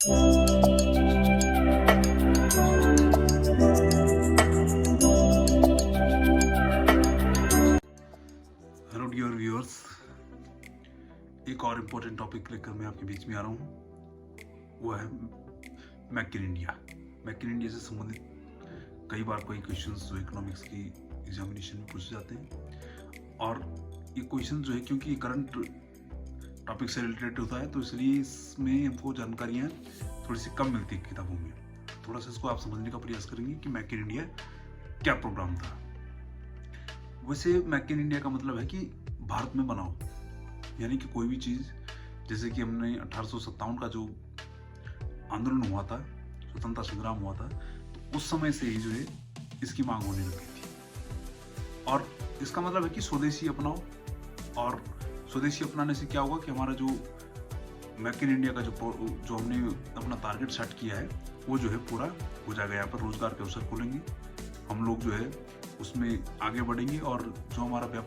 Hello dear viewers, एक और important topic लेकर मैं आपके बीच में आ रहा हूँ। वो है make in India. Make in India से संबंधित कई बार कोई क्वेश्चंस जो इकोनॉमिक्स की एग्जामिनेशन में पूछे जाते हैं, और ये क्वेश्चन जो है क्योंकि करंट टॉपिक से रिलेटेड होता है तो इसलिए इसमें हमको जानकारियाँ थोड़ी सी कम मिलती है किताबों में। थोड़ा सा इसको आप समझने का प्रयास करेंगे कि मेक इन इंडिया क्या प्रोग्राम था। वैसे मेक इन इंडिया का मतलब है कि भारत में बनाओ, यानी कि कोई भी चीज़, जैसे कि हमने 1857 का जो आंदोलन हुआ था, स्वतंत्रता संग्राम हुआ था, तो उस समय से ही जो है इसकी मांग होने लगी थी। और इसका मतलब है कि स्वदेशी अपनाओ, और स्वदेशी अपनाने से क्या होगा कि हमारा जो मेक इन इंडिया का जो हमने अपना टारगेट सेट किया है वो जो है पूरा हो जाएगा। यहाँ पर रोजगार के अवसर खुलेंगे, हम लोग जो है उसमें आगे बढ़ेंगे। और जो हमारा तो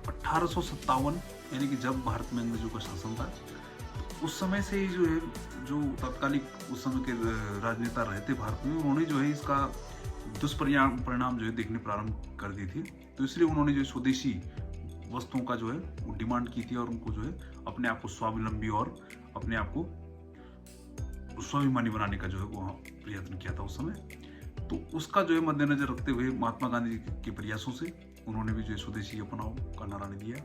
1857 यानी कि जब भारत में अंग्रेजों का शासन था, तो उस समय से ही जो है जो तत्कालिक उस समय के राजनेता रहे थे भारत में, उन्होंने जो है इसका दुष्परिणाम जो है देखने प्रारंभ कर दी थी। तो इसलिए उन्होंने जो स्वदेशी वस्तुओं का जो है वो डिमांड की थी, और उनको जो है अपने आप को स्वावलंबी और अपने आप को स्वाभिमानी बनाने का जो है वो प्रयत्न किया था उस समय। तो उसका जो है मद्देनजर रखते हुए महात्मा गांधी के प्रयासों से उन्होंने भी जो है स्वदेशी अपनाओ का नारा दिया,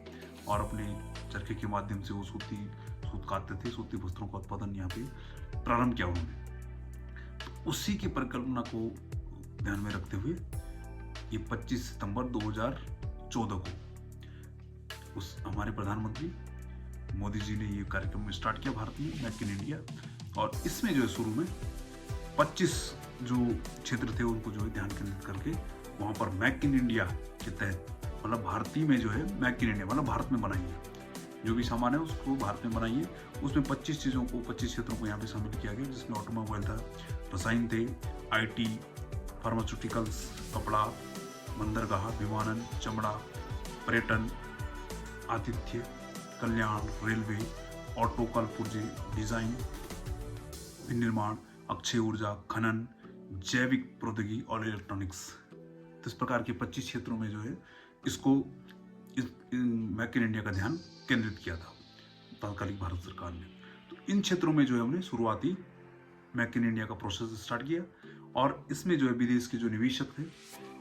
और अपने चरखे के माध्यम से वो सूत काटते थे, सूती वस्त्रों का उत्पादन यहाँ पे प्रारंभ किया उन्होंने। तो उसी की परिकल्पना को ध्यान में रखते हुए ये 25 सितंबर 2014 को उस हमारे प्रधानमंत्री मोदी जी ने ये कार्यक्रम स्टार्ट किया भारत में, मेक इन इंडिया। और इसमें जो है शुरू में 25 जो क्षेत्र थे उनको जो है ध्यान केंद्रित करके वहाँ पर मेक इन इंडिया के तहत, मतलब भारतीय में जो है मेक इन इंडिया मतलब भारत में बनाइए, जो भी सामान है उसको भारत में बनाइए। उसमें 25 चीज़ों को, 25 क्षेत्रों को यहाँ पे शामिल किया गया, जिसमें ऑटोमोबाइल था, रसायन थे, IT, फार्मास्यूटिकल्स, कपड़ा, बंदरगाह, विमानन, चमड़ा, पर्यटन, आतिथ्य, कल्याण, रेलवे, ऑटो, कल पुर्जे, डिजाइन, निर्माण, अक्षय ऊर्जा, खनन, जैविक प्रौद्योगिकी और इलेक्ट्रॉनिक्स। तो इस प्रकार के 25 क्षेत्रों में जो है इसको मेक इन इंडिया का ध्यान केंद्रित किया था तत्कालिक भारत सरकार ने। तो इन क्षेत्रों में जो है हमने शुरुआती मेक इन इंडिया का प्रोसेस स्टार्ट किया, और इसमें जो है विदेश के जो निवेशक थे,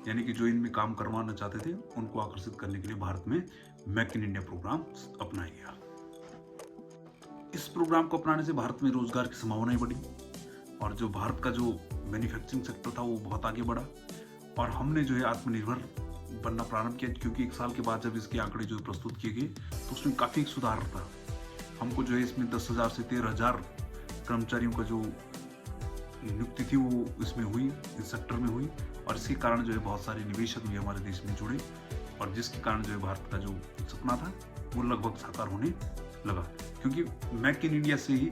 यानी कि जो इनमें काम करवाना चाहते थे, उनको आकर्षित करने के लिए भारत में मेक इन इंडिया प्रोग्राम अपनाया गया। इस प्रोग्राम को अपनाने से भारत में रोजगार की संभावनाएं बढ़ी, और जो भारत का जो मैन्युफैक्चरिंग सेक्टर था वो बहुत आगे बढ़ा, और हमने जो है आत्मनिर्भर बनना प्रारंभ किया। क्योंकि एक साल के बाद जब इसके आंकड़े जो प्रस्तुत किए गए तो उसमें काफ़ी सुधार था। हमको जो है इसमें 10,000 से 13,000 कर्मचारियों का जो नियुक्ति थी वो इसमें हुई, इस सेक्टर में हुई, और इसके कारण जो है बहुत सारे निवेशक भी हमारे देश में जुड़े, और जिसके कारण जो है भारत का जो सपना था वो लगभग साकार होने लगा। क्योंकि मेक इन इंडिया से ही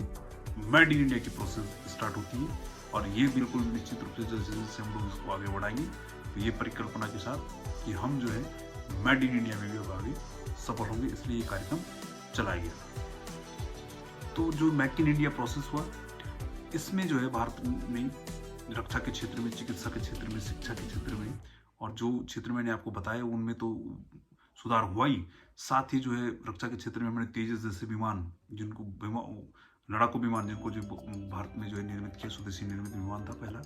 मेड इन इंडिया की प्रोसेस स्टार्ट होती है, और ये बिल्कुल निश्चित रूप से जैसे जैसे हम लोग इसको आगे बढ़ाएंगे तो ये परिकल्पना के साथ कि हम जो है मेड इन इंडिया में भी आगे सफल होंगे, इसलिए ये कार्यक्रम चलाया गया। तो जो मेक इन इंडिया प्रोसेस हुआ, इसमें जो है भारत में रक्षा के क्षेत्र में, चिकित्सा के क्षेत्र में, शिक्षा के क्षेत्र में, और जो क्षेत्र मैंने आपको बताया उनमें तो सुधार हुआ ही, साथ ही जो है रक्षा के क्षेत्र में हमने तेजस जैसे विमान, जिनको लड़ाकू विमान, जिनको जो भारत में जो है निर्मित किया, स्वदेशी निर्मित विमान था पहला।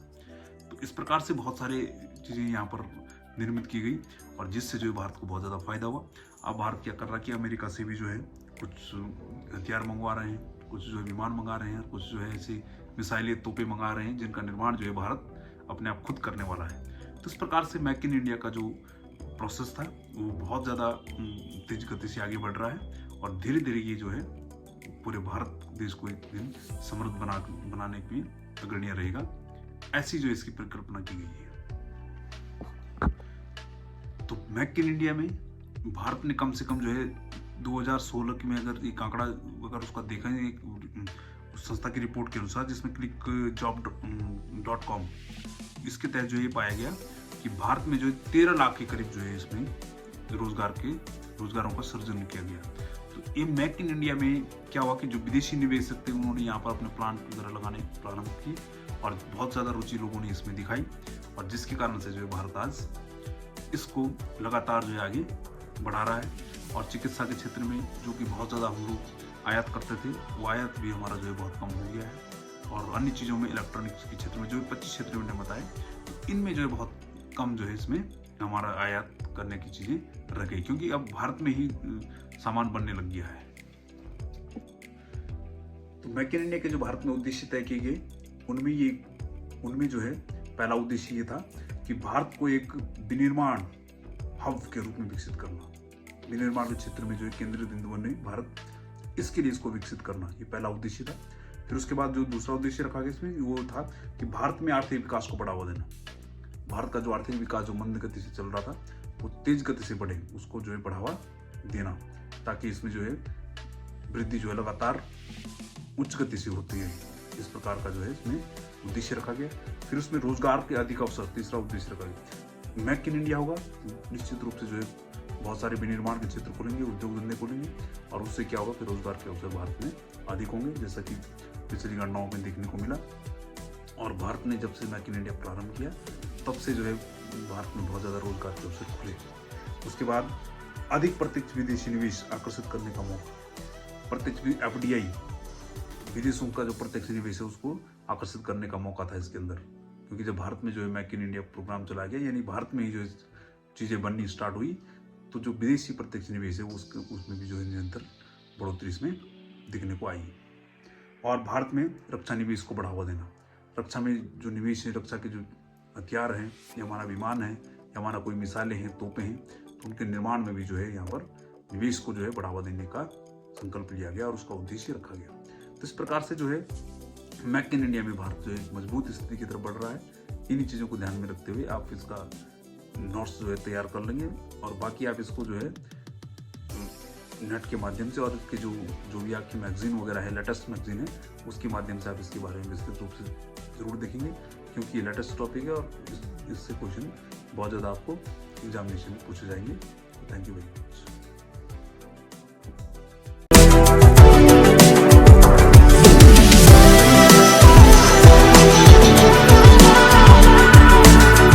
तो इस प्रकार से बहुत सारे चीज़ें यहाँ पर निर्मित की गई, और जिससे जो है भारत को बहुत ज़्यादा फायदा हुआ। अब भारत क्या कर रहा है कि अमेरिका से भी जो है कुछ हथियार मंगवा रहे हैं, कुछ जो है विमान मंगा रहे हैं, कुछ जो है ऐसी मिसाइलें, तोपें मंगा रहे हैं, जिनका निर्माण जो है भारत अपने आप खुद करने वाला है। तो इस प्रकार से मेक इन इंडिया का जो प्रोसेस था वो बहुत ज़्यादा तेज गति से आगे बढ़ रहा है, और धीरे धीरे ये जो है पूरे भारत देश को एक दिन समृद्ध बनाने में अग्रणी रहेगा, ऐसी जो इसकी परिकल्पना की गई है। तो मेक इन इंडिया में भारत ने कम से कम जो है 2016 में अगर एक आंकड़ा अगर उसका देखा जाए, एक संस्था की रिपोर्ट के अनुसार, जिसमें clickjob.com, इसके तहत जो ये पाया गया कि भारत में जो है 13 लाख के करीब जो है इसमें रोजगारों का सृजन किया गया। तो ये मेक इन इंडिया में क्या हुआ कि जो विदेशी निवेशक थे उन्होंने यहाँ पर अपने प्लांट वगैरह लगाने प्रारंभ किए और बहुत ज़्यादा रुचि लोगों ने इसमें दिखाई, और जिसके कारण से जो है भारत आज इसको लगातार जो है आगे बढ़ा रहा है। और चिकित्सा के क्षेत्र में जो कि बहुत ज़्यादा हम लोग आयात करते थे, वो आयात भी हमारा जो है बहुत कम हो गया है। और अन्य चीज़ों में इलेक्ट्रॉनिक्स के क्षेत्र में जो 25 क्षेत्र मैंने बताए, तो इनमें जो है बहुत कम जो है इसमें हमारा आयात करने की चीज़ें रह गई, क्योंकि अब भारत में ही सामान बनने लग गया है। तो मेक इन इंडिया के जो भारत में उद्देश्य तय किए गए, उनमें जो है पहला उद्देश्य ये था कि भारत को एक विनिर्माण हब के रूप में विकसित करना। विनिर्माण के क्षेत्र में जो है केंद्रीय बिंदु बने भारत, इसके लिए इसको विकसित करना, ये पहला उद्देश्य था। फिर उसके बाद जो दूसरा उद्देश्य रखा गया इसमें वो था कि भारत में आर्थिक विकास को बढ़ावा देना। भारत का जो आर्थिक विकास जो मंद गति से चल रहा था वो तेज गति से बढ़े, उसको जो है बढ़ावा देना, ताकि इसमें जो है वृद्धि जो है लगातार उच्च गति से होती है। इस प्रकार का जो है इसमें उद्देश्य रखा गया। फिर उसमें रोजगार के अधिक अवसर, तीसरा उद्देश्य रखा गया। मेक इन इंडिया होगा, निश्चित रूप से जो है बहुत सारे विनिर्माण के क्षेत्र खोलेंगे, उद्योग धंधे खोलेंगे, और उससे क्या होगा कि रोजगार के अवसर भारत में अधिक होंगे, जैसा कि पिछली गणनाओं में देखने को मिला। और भारत ने जब से मेक इन इंडिया प्रारंभ किया तब से जो है भारत में बहुत ज़्यादा रोजगार के अवसर खुले। उसके बाद अधिक प्रत्यक्ष विदेशी निवेश आकर्षित करने का मौका, प्रत्यक्ष FDI, विदेशों का जो प्रत्यक्ष निवेश है उसको आकर्षित करने का मौका था इसके अंदर, क्योंकि जब भारत में जो है मेक इन इंडिया प्रोग्राम चला गया, यानी भारत में ही जो चीज़ें बननी स्टार्ट हुई, तो जो विदेशी प्रत्यक्ष निवेश है उसमें भी जो है निरंतर बढ़ोतरी इसमें दिखने को आई। और भारत में रक्षा निवेश को बढ़ावा देना, रक्षा में जो निवेश है, रक्षा के जो हथियार हैं, या हमारा विमान है, या हमारा कोई मिसाइलें हैं, तोपें हैं, तो उनके निर्माण में भी जो है यहाँ पर निवेश को जो है बढ़ावा देने का संकल्प लिया गया और उसका उद्देश्य रखा गया। तो इस प्रकार से जो है मेक इन इंडिया में भारत जो है मजबूत स्थिति की तरफ बढ़ रहा है। इन्हीं चीज़ों को ध्यान में रखते हुए आप इसका नोट्स जो है तैयार कर लेंगे, और बाकी आप इसको जो है नेट के माध्यम से और इसके जो भी आपकी मैगजीन वगैरह है, लेटेस्ट मैगजीन है, उसके माध्यम से आप इसके बारे में विस्तृत रूप से जरूर देखेंगे, क्योंकि ये लेटेस्ट टॉपिक है और इससे क्वेश्चन बहुत ज़्यादा आपको एग्जामिनेशन में पूछे जाएंगे। Thank you very much.